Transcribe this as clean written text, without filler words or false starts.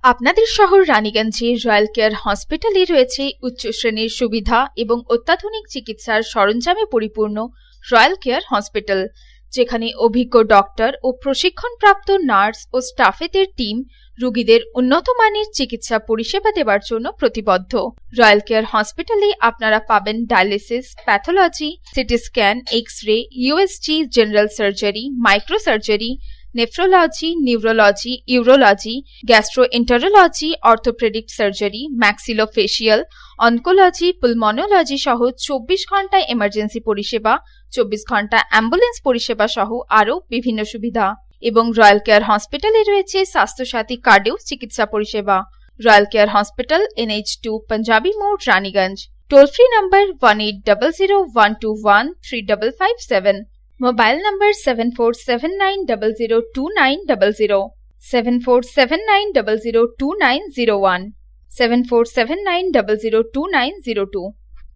আপনাদের শহর রানীগঞ্জে royal care হসপিটালে রয়েছে উচ্চ শ্রেণীর সুবিধা এবং অত্যাধুনিক চিকিৎসার সরঞ্জামে পরিপূর্ণ রয়্যাল কেয়ার হসপিটাল, যেখানে অভিজ্ঞ ডক্টর ও প্রশিক্ষণপ্রাপ্ত নার্স ও স্টাফেদের টিম রোগীদের উন্নত মানের চিকিৎসা পরিষেবা দেওয়ার জন্য প্রতিবদ্ধ। রয়্যাল কেয়ার হসপিটালে আপনারা পাবেন dialysis, pathology, CT scan, X-ray, USG, general surgery, microsurgery, nephrology, neurology, urology, gastroenterology, orthopaedic surgery, maxillofacial, oncology, pulmonology সহ 24 ঘন্টা এমার্জেন্সি পরিষেবা, 24 ঘন্টা অ্যাম্বুলেন্স পরিষেবা সহ আরও বিভিন্ন সুবিধা। এবং রয়্যাল কেয়ার হসপিটালে রয়েছে স্বাস্থ্যসাথী কার্ডেও চিকিৎসা পরিষেবা। Royal care hospital, NH2 panjabi মোড়, Raniganj. Toll free number 180012135557। Mobile number 7479002900, 7479002901, 7479002902।